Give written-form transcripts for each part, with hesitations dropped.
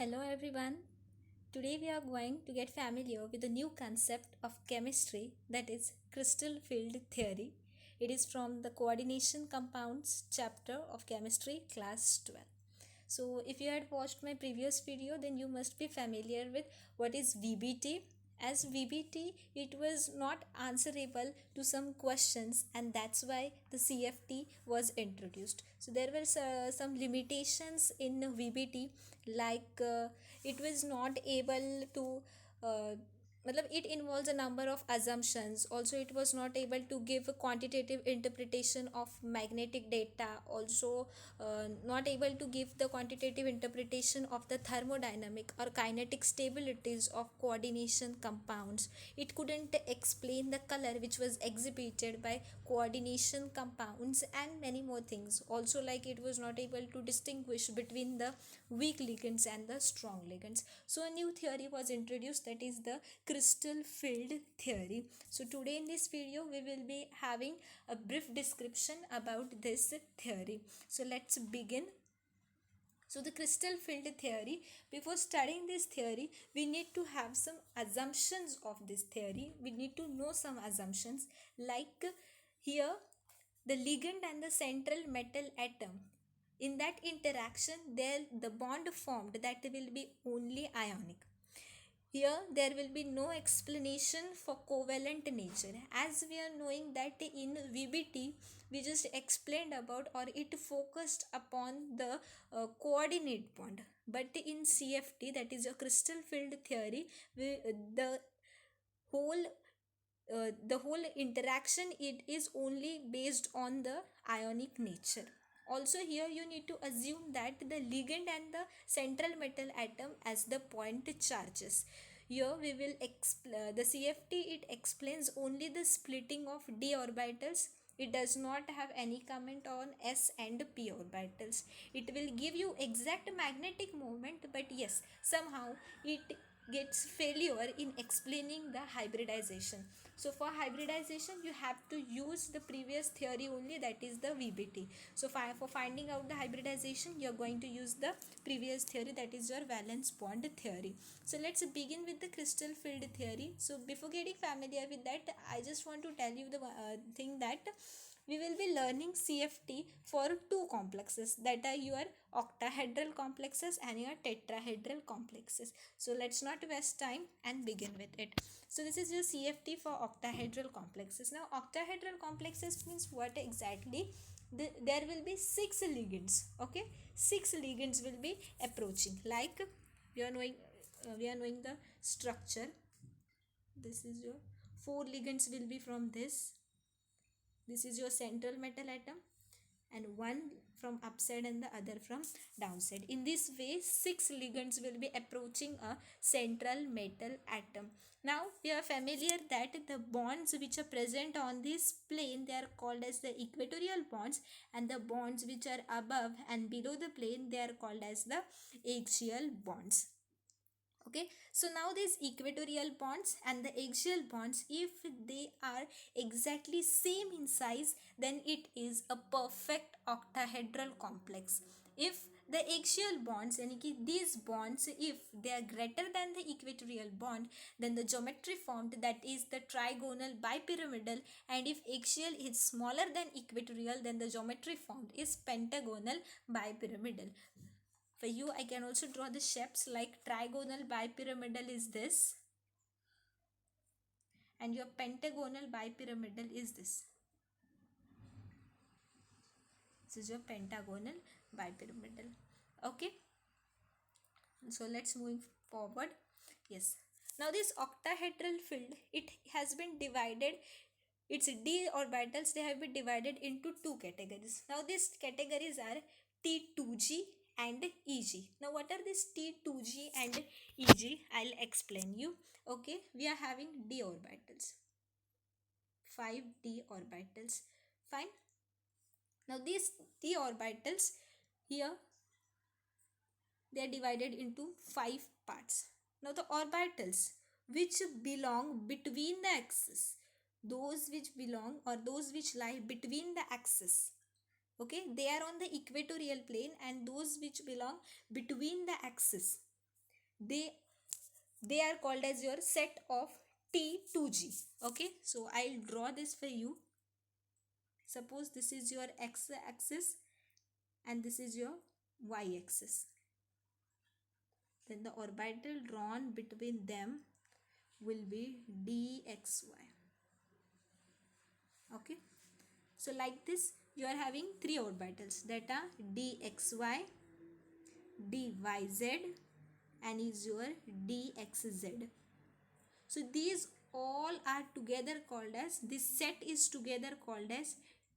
Hello everyone. Today we are going to get familiar with a new concept of chemistry, that is crystal field theory. It is from the coordination compounds chapter of chemistry class 12. So if you had watched my previous video, then you must be familiar with what is VBT. As VBT, it was not answerable to some questions, and that's why the CFT was introduced. So there were some limitations in VBT, like it was not able to uh, it involves a number of assumptions. Also, it was not able to give a quantitative interpretation of magnetic data. Also, not able to give the quantitative interpretation of the thermodynamic or kinetic stabilities of coordination compounds. It couldn't explain the color which was exhibited by coordination compounds and many more things. Also, like it was not able to distinguish between the weak ligands and the strong ligands. So a new theory was introduced, that is the crystal field theory. So today in this video we will be having a brief description about this theory. So let's begin. So the crystal field theory, before studying this theory, we need to have some assumptions of this theory. We need to know some assumptions, like here the ligand and the central metal atom. In that interaction, there the bond formed, that will be only ionic. Here there will be no explanation for covalent nature, as we are knowing that in VBT we just explained about, or it focused upon the coordinate bond, but in CFT, that is a crystal field theory, the whole the whole interaction, it is only based on the ionic nature. Also here you need to assume that the ligand and the central metal atom as the point charges. Here we will the CFT, it explains only the splitting of d orbitals. It does not have any comment on s and p orbitals. It will give you exact magnetic moment, but yes, somehow it gets failure in explaining the hybridization. So for hybridization you have to use the previous theory only, that is the VBT. So for finding out the hybridization, you are going to use the previous theory, that is your valence bond theory. So let's begin with the crystal field theory. So before getting familiar with that, I just want to tell you the thing that we will be learning CFT for two complexes, that are your octahedral complexes and your tetrahedral complexes. So let's not waste time and begin with it. So this is your CFT for octahedral complexes. Now octahedral complexes means what exactly? There will be 6 ligands. Okay, 6 ligands will be approaching. Like we are knowing the structure. This is your 4 ligands will be from this. This is your central metal atom, and one from upside and the other from downside. In this way 6 ligands will be approaching a central metal atom. Now we are familiar that the bonds which are present on this plane, they are called as the equatorial bonds, and the bonds which are above and below the plane, they are called as the axial bonds. Okay, so now these equatorial bonds and the axial bonds, if they are exactly same in size, then it is a perfect octahedral complex. If the axial bonds, and these bonds, if they are greater than the equatorial bond, then the geometry formed, that is the trigonal bipyramidal, and if axial is smaller than equatorial, then the geometry formed is pentagonal bipyramidal. For you, I can also draw the shapes, like trigonal bipyramidal is this, and your pentagonal bipyramidal is this. This is your pentagonal bipyramidal. Okay, so let's move forward. Yes, now this octahedral field, it has been divided, its d orbitals, they have been divided into two categories. Now these categories are T2g and EG. Now what are these T2g and EG? I'll explain you. Okay, we are having d orbitals, 5d orbitals. Fine. Now these d orbitals here, they are divided into 5 parts. Now the orbitals which belong between the axes, those which belong or those which lie between the axes, okay, they are on the equatorial plane, and those which belong between the axis, they they are called as your set of T2G. Okay, so I'll draw this for you. Suppose this is your x axis and this is your y axis. Then the orbital drawn between them will be dxy. Okay, so like this you are having three orbitals that are dxy, dyz and is your dxz. So these all are together called as, this set is together called as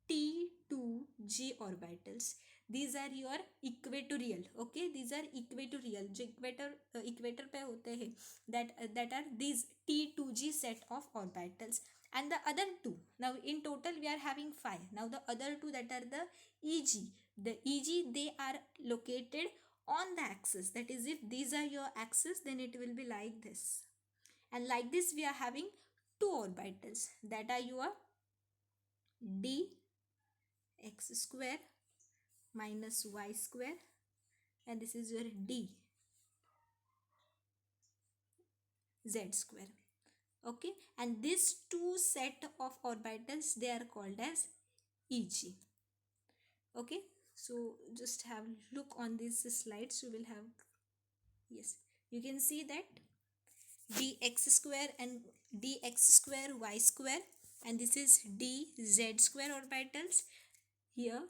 T2G orbitals. These are your equatorial. Okay, these are equatorial, जो equator पे होते हैं, that are these T2G set of orbitals. And the other two, now in total we are having 5. Now the other two, that are the EG, the EG, they are located on the axis. That is, if these are your axis, then it will be like this. And like this we are having two orbitals that are your dx square minus y square, and this is your dz square. Okay, and these two set of orbitals, they are called as EG. Okay, so just have look on these slides. You will have, yes, you can see that dx square and dx square y square, and this is dz square orbitals. Here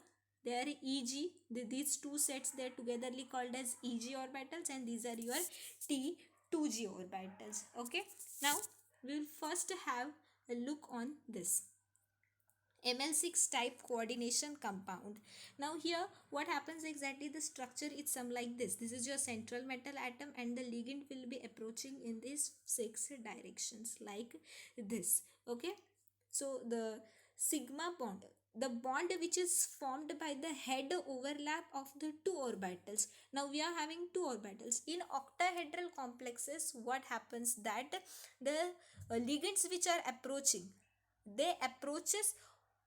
they are EG, these two sets, they are togetherly called as EG orbitals, and these are your T2G orbitals. Okay, now we will first have a look on this Ml6 type coordination compound. Now here what happens exactly, the structure is some like this. This is your central metal atom and the ligand will be approaching in these 6 directions like this. Okay, so the sigma bond, the bond which is formed by the head overlap of the two orbitals. Now we are having two orbitals. In octahedral complexes what happens, that the ligands which are approaching, they approaches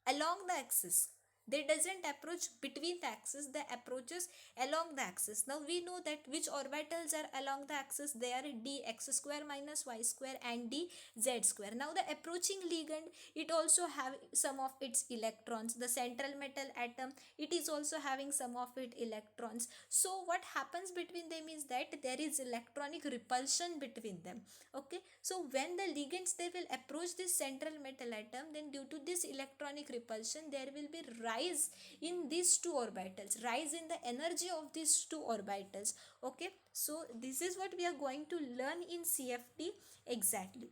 along the axis, they doesn't approach between the axis, they approaches along the axis. Now we know that which orbitals are along the axis, they are dx square minus y square and dz square. Now the approaching ligand, it also have some of its electrons. The central metal atom, it is also having some of its electrons. So what happens between them is that there is electronic repulsion between them. Okay, so when the ligands, they will approach this central metal atom, then due to this electronic repulsion there will be rise in these two orbitals, rise in the energy of these two orbitals. Okay, so this is what we are going to learn in CFT exactly.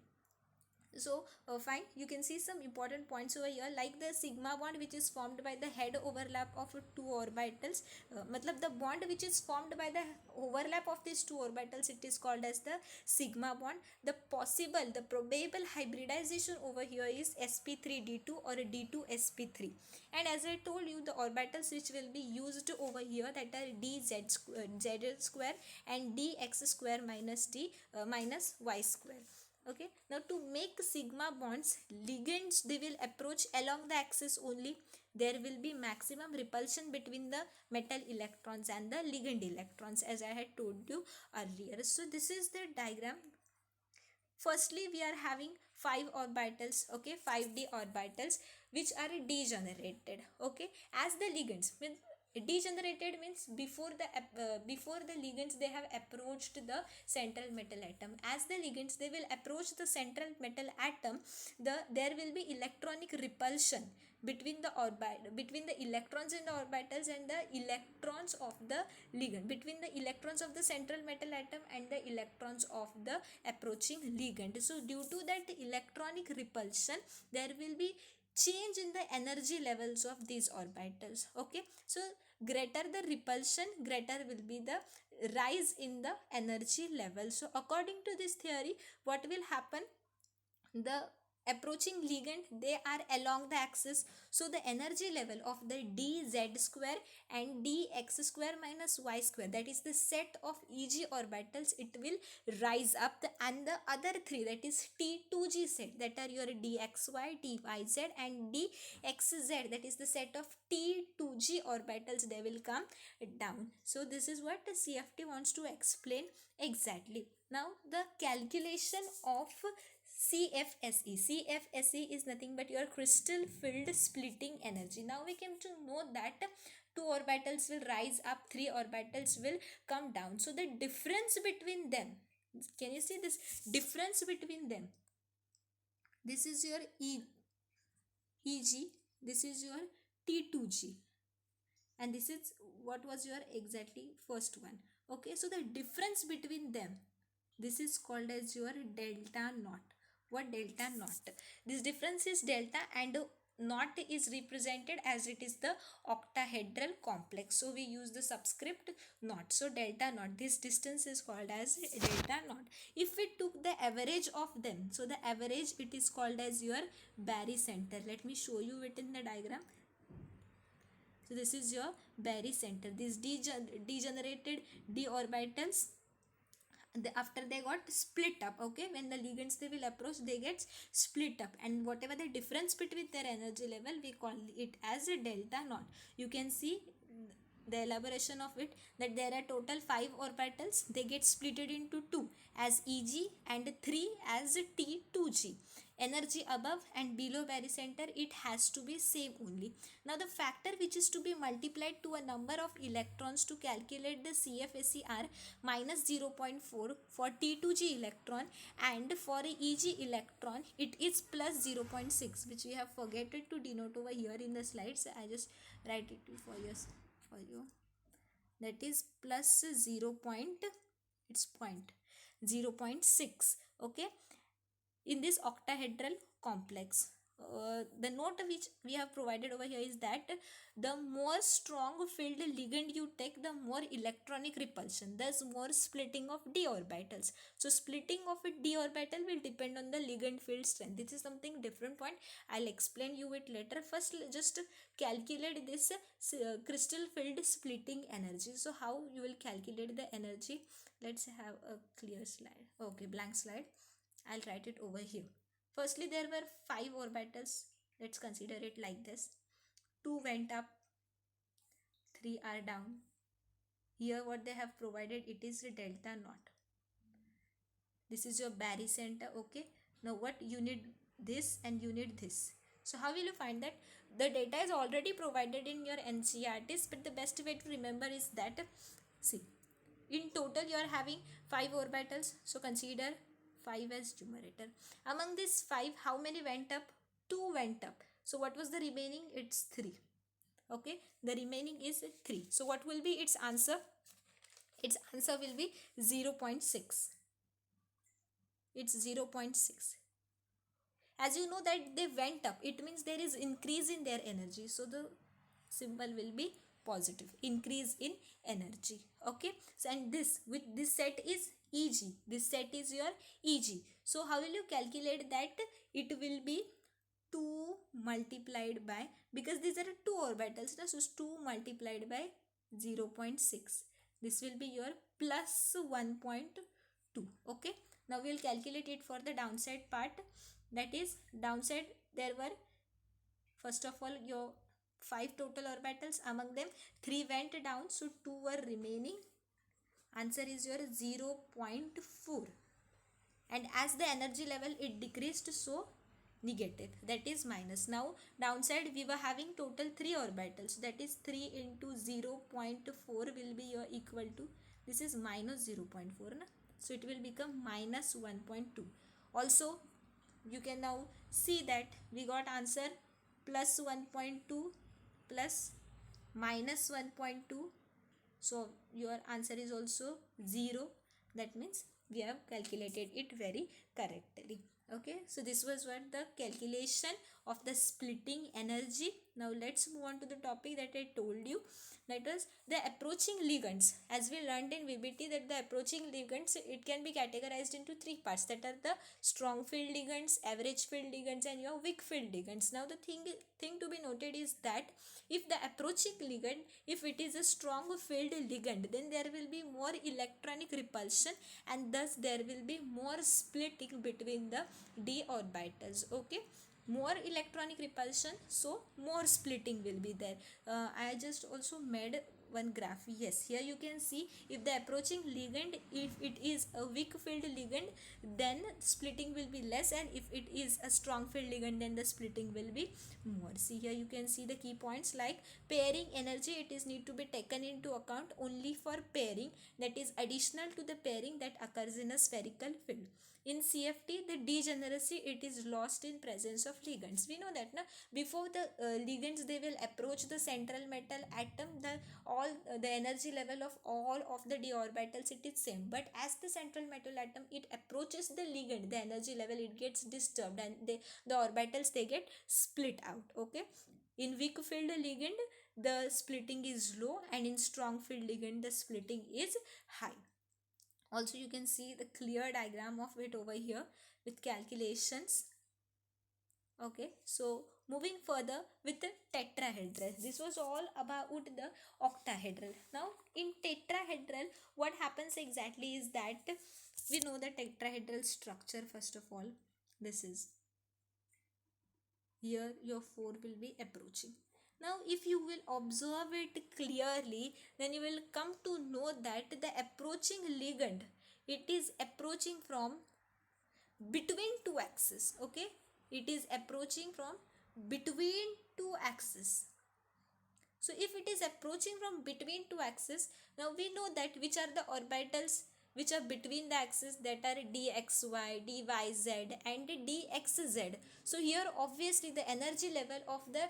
So fine, you can see some important points over here, like the sigma bond which is formed by the head overlap of two orbitals. Matlab the bond which is formed by the overlap of these two orbitals, it is called as the sigma bond. The possible, the probable hybridization over here is sp3d2 or d2sp3. And as I told you, the orbitals which will be used over here, that are dz square and dx square minus d minus y square. Okay, now to make sigma bonds, ligands, they will approach along the axis only. There will be maximum repulsion between the metal electrons and the ligand electrons, as I had told you earlier. So this is the diagram. Firstly we are having 5 orbitals. Okay, 5d orbitals which are degenerated. Okay, as the ligands, degenerated means before the ligands, they have approached the central metal atom. As the ligands, they will approach the central metal atom, there will be electronic repulsion between the electrons in the orbitals and the electrons of the ligand, between the electrons of the central metal atom and the electrons of the approaching ligand. So due to that electronic repulsion, there will be change in the energy levels of these orbitals. Okay, so greater the repulsion, greater will be the rise in the energy level. So according to this theory, what will happen, the approaching ligand, they are along the axis. So the energy level of the dz square and dx square minus y square, that is the set of Eg orbitals, it will rise up. And the other three, that is T2g set, that are your dxy, dyz and dxz, that is the set of T2g orbitals, they will come down. So this is what the CFT wants to explain exactly. Now the calculation of CFSE. CFSE is nothing but your crystal field splitting energy. Now we came to know that two orbitals will rise up, three orbitals will come down. So the difference between them, can you see this difference between them? This is your EG, this is your T2G, and this is what was your exactly first one. Okay, so the difference between them, this is called as your delta naught. What delta naught? This difference is delta, and naught is represented as it is the octahedral complex. So we use the subscript naught. So delta naught, this distance is called as delta naught. If we took the average of them, so the average, it is called as your barycenter. Let me show you it in the diagram. So this is your barycenter. These degenerated d orbitals, after they got split up, okay, when the ligands they will approach, they get split up, and whatever the difference between their energy level, we call it as a delta naught. You can see the elaboration of it, that there are total 5 orbitals, they get splitted into 2 as Eg and 3 as T2g. Energy above and below barycenter, it has to be same only. Now the factor which is to be multiplied to a number of electrons to calculate the CFSE are minus 0.4 for T2g electron, and for Eg electron it is plus 0.6, which we have forgotten to denote over here in the slides. I just write it for you. That is plus 0. It's 0.6. Okay, in this octahedral complex. The note which we have provided over here is that the more strong filled ligand you take, the more electronic repulsion, thus more splitting of d orbitals. So splitting of a d orbital will depend on the ligand field strength. This is something different point, I'll explain you it later. First just calculate this crystal field splitting energy. So how you will calculate the energy? Let's have a clear slide. Okay, blank slide. I'll write it over here. Firstly, there were 5 orbitals. Let's consider it like this. 2 went up, 3 are down. Here what they have provided, it is a delta naught. This is your barycenter, okay? Now what you need this and you need this. So how will you find that? The data is already provided in your NCERTs, but the best way to remember is that, see, in total you are having 5 orbitals. So consider 5 as numerator. Among these 5, how many went up? 2 went up. So what was the remaining? It's 3. Okay, the remaining is 3. So what will be its answer? Its answer will be 0.6. It's 0.6. As you know that they went up, it means there is increase in their energy. So the symbol will be positive, increase in energy. Okay, so and this with this set is Eg, this set is your Eg. So how will you calculate that? It will be 2 multiplied by, because these are 2 orbitals, so 2 multiplied by 0.6. This will be your plus 1.2. Okay, now we will calculate it for the downside part. That is, downside there were, first of all, your 5 total orbitals. Among them 3 went down, so 2 were remaining. Answer is your 0.4. And as the energy level it decreased, so negative, that is minus. Now downside we were having total 3 orbitals, that is 3 into 0.4 will be your equal to, this is minus 0.4 na? So it will become minus 1.2. Also you can now see that we got answer plus 1.2 plus minus 1.2. So your answer is also 0. That means we have calculated it very correctly. Okay, so this was what the calculation of the splitting energy. Now let's move on to the topic that I told you, that was the approaching ligands. As we learned in VBT, that the approaching ligands, it can be categorized into three parts, that are the strong field ligands, average field ligands, and your weak field ligands. Now the thing to be noted is that if the approaching ligand, if it is a strong field ligand, then there will be more electronic repulsion, and thus there will be more splitting between the d orbitals. Okay, more electronic repulsion, so more splitting will be there. I just also made one graph. Yes, here you can see, if the approaching ligand, if it is a weak field ligand, then splitting will be less, and if it is a strong field ligand, then the splitting will be more. See, here you can see the key points, like pairing energy, it is need to be taken into account only for pairing, that is additional to the pairing that occurs in a spherical field. In CFT, the degeneracy, it is lost in presence of ligands. We know that na, before the ligands, they will approach the central metal atom, the all the energy level of all of the d orbitals, it is same. But as the central metal atom, it approaches the ligand, the energy level, it gets disturbed, and the orbitals, they get split out. Okay, in weak field ligand, the splitting is low, and in strong field ligand, the splitting is high. Also, you can see the clear diagram of it over here with calculations. Okay, so moving further with the tetrahedral, this was all about the octahedral. Now in tetrahedral, what happens exactly is that we know the tetrahedral structure. First of all, this is, here your 4 will be approaching. Now if you will observe it clearly, then you will come to know that the approaching ligand, it is approaching from between two axes. Okay, it is approaching from between two axes. So if it is approaching from between two axes, now we know that which are the orbitals which are between the axes, that are dxy, dyz, and dxz. So here obviously the energy level of the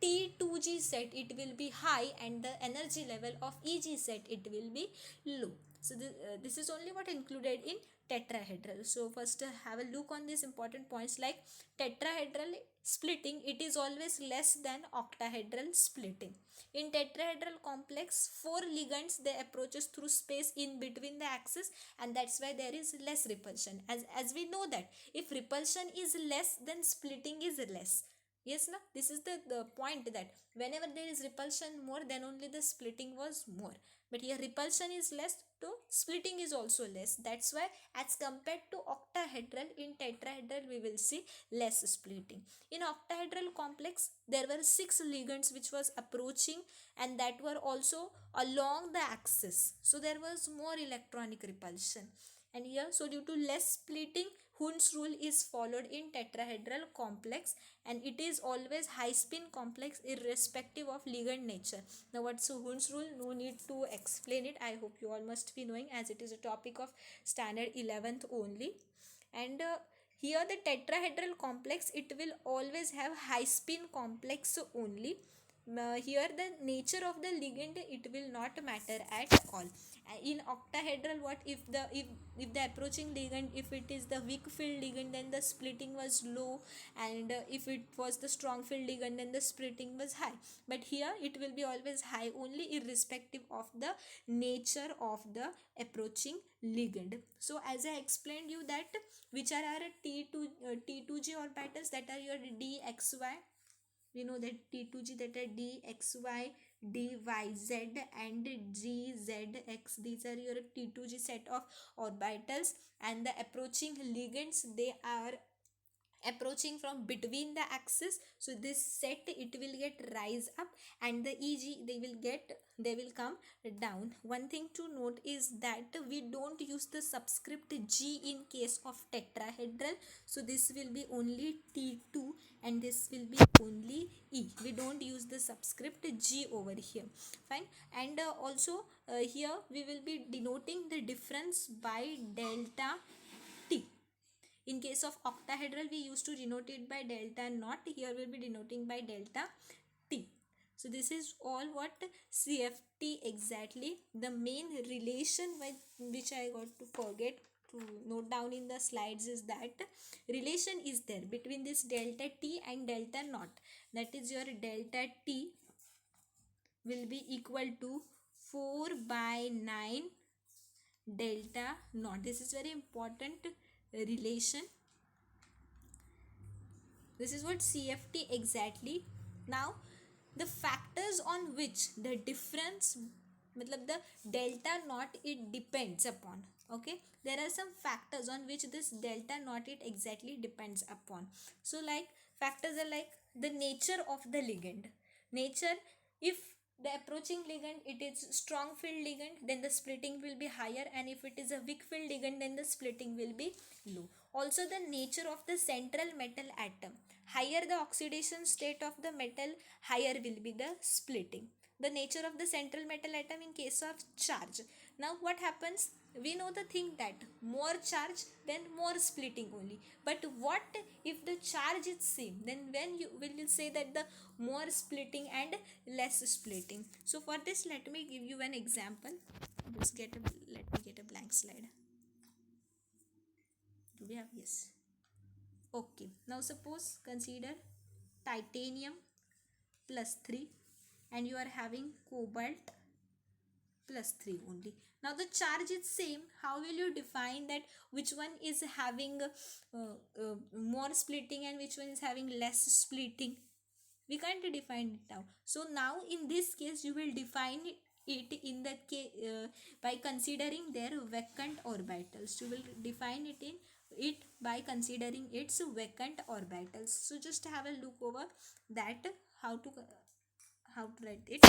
T2G set, it will be high, and the energy level of EG set, it will be low. So this is only what included in tetrahedral. So first have a look on these important points, like tetrahedral splitting, it is always less than octahedral splitting. In tetrahedral complex, 4 ligands, they approaches through space in between the axis, and that's why there is less repulsion. As we know that if repulsion is less, then splitting is less. Yes, na, this is the point, that whenever there is repulsion more, then only the splitting was more. But here repulsion is less, so splitting is also less. That's why as compared to octahedral, in tetrahedral we will see less splitting. In octahedral complex, there were 6 ligands which was approaching, and that were also along the axis, so there was more electronic repulsion. And here, so due to less splitting, Hund's rule is followed in tetrahedral complex, and it is always high spin complex irrespective of ligand nature. Now what's Hund's rule? No need to explain it, I hope you all must be knowing, as it is a topic of standard 11th only. And here the tetrahedral complex, it will always have high spin complex only. Here the nature of the ligand, it will not matter at all. In octahedral, what if the approaching ligand, if it is the weak field ligand, then the splitting was low, and if it was the strong field ligand, then the splitting was high. But here it will be always high only, irrespective of the nature of the approaching ligand. So as I explained you, that which are our T2G orbitals, that are your dxy. We know that T2G, that are dxy, dyz, and gzx. These are your T2G set of orbitals, and the approaching ligands, they are approaching from between the axis. So this set, it will get rise up, and the EG, they will come down. One thing to note is that we don't use the subscript G in case of tetrahedral. So this will be only T2, and this will be only E. We don't use the subscript G over here. Fine. And also here we will be denoting the difference by delta T. In case of octahedral, we used to denote it by delta naught. Here we'll be denoting by delta T. So this is all what CFT exactly. The main relation which I got to forget to note down in the slides is that relation is there between this delta T and delta naught. That is, your delta T will be equal to 4 by 9 delta naught. This is very important relation. This is what CFT exactly. Now the factors on which the difference, matlab the delta naught, it depends upon. Okay, there are some factors on which this delta naught it exactly depends upon. So like factors are like the nature of the ligand. Nature, if the approaching ligand it is strong field ligand, then the splitting will be higher, and if it is a weak field ligand, then the splitting will be low. Also the nature of the central metal atom. Higher the oxidation state of the metal, higher will be the splitting. The nature of the central metal atom in case of charge. Now what happens? We know the thing that more charge, then more splitting only. But what if the charge is same? Then when you will say that the more splitting and less splitting. So for this, let me give you an example. Let me get a blank slide. Do we have? Yes. Okay, now suppose consider titanium plus 3 and you are having cobalt plus 3 only. Now the charge is same. How will you define that which one is having more splitting and which one is having less splitting? We can't define it now. So now in this case you will define it in that case by considering their vacant orbitals. You will define it by considering its vacant orbitals. So just have a look over that how to write it.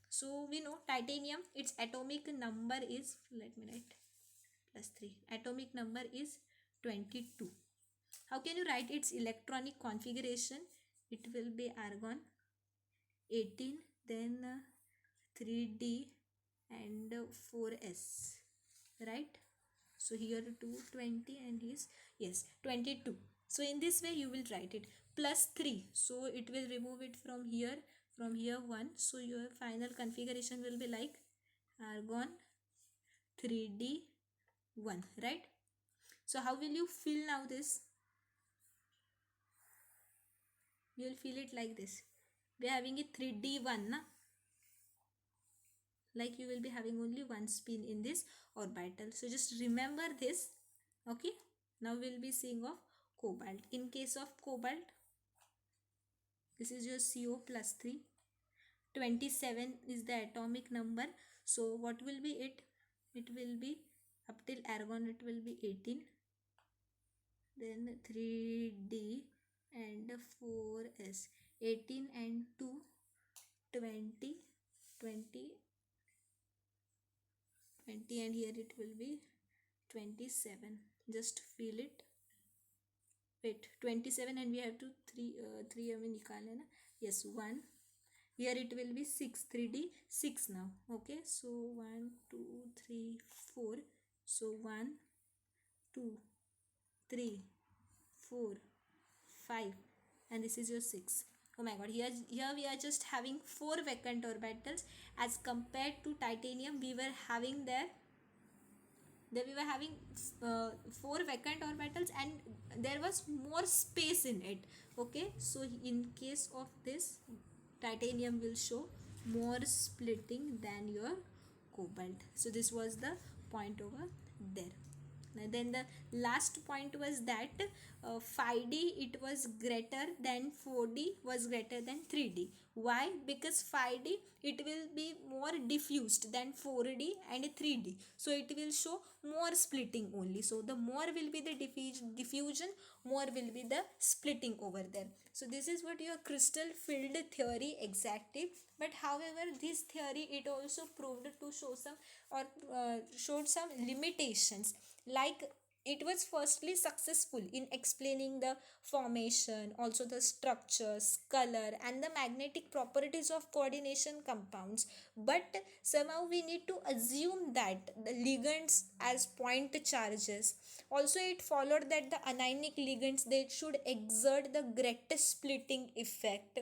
So we know titanium, its atomic number is, let me write plus 3, atomic number is 22. How can you write its electronic configuration? It will be argon 18, then 3D and 4s, right? So here 220 and his, yes, 22. So in this way you will write it plus 3. So it will remove it from here 1. So your final configuration will be like argon 3D 1, right? So how will you feel now this? You will feel it like this. We are having a 3D 1, na? Like you will be having only one spin in this orbital. So just remember this. Okay, now we'll be seeing of cobalt. In case of cobalt, this is your CO plus 3. 27 is the atomic number. So what will be it? It will be up till argon it will be 18, then 3D and 4s, 18 and 2 20 20 20, and here it will be 27. Just feel it. Wait, 27 and we have to 3 हमें निकालना है ना. Yes, 1. Here it will be 6, 3D 6 now. Okay, so 1 2 3 4. So 1 2 3 4 5, and this is your 6. Oh my god, here we are just having 4 vacant orbitals. As compared to titanium, we were having there we were having 4 vacant orbitals and there was more space in it. Okay, so in case of this, titanium will show more splitting than your cobalt. So this was the point over there. And then the last point was that 5D it was greater than 4D was greater than 3D. Why? Because 5D it will be more diffused than 4D and 3D. So it will show more splitting only. So the more will be the diffusion, more will be the splitting over there. So this is what your crystal field theory exactly. But however, this theory it also proved to show some or showed some limitations. Like it was firstly successful in explaining the formation, also the structures, color, and the magnetic properties of coordination compounds. But somehow we need to assume that the ligands as point charges. Also, it followed that the anionic ligands they should exert the greatest splitting effect.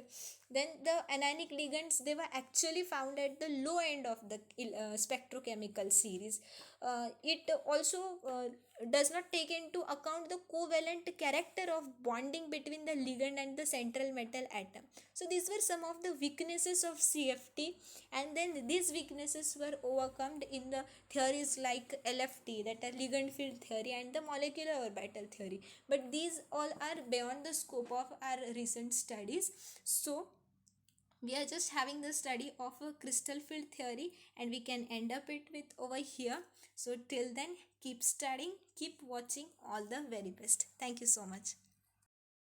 Then the anionic ligands, they were actually found at the low end of the spectrochemical series. It also does not take into account the covalent character of bonding between the ligand and the central metal atom. So these were some of the weaknesses of CFT, and then these weaknesses were overcome in the theories like LFT, that are ligand field theory, and the molecular orbital theory. But these all are beyond the scope of our recent studies. So we are just having the study of a crystal field theory, and we can end up it with over here. So till then, keep studying, keep watching. All the very best. Thank you so much.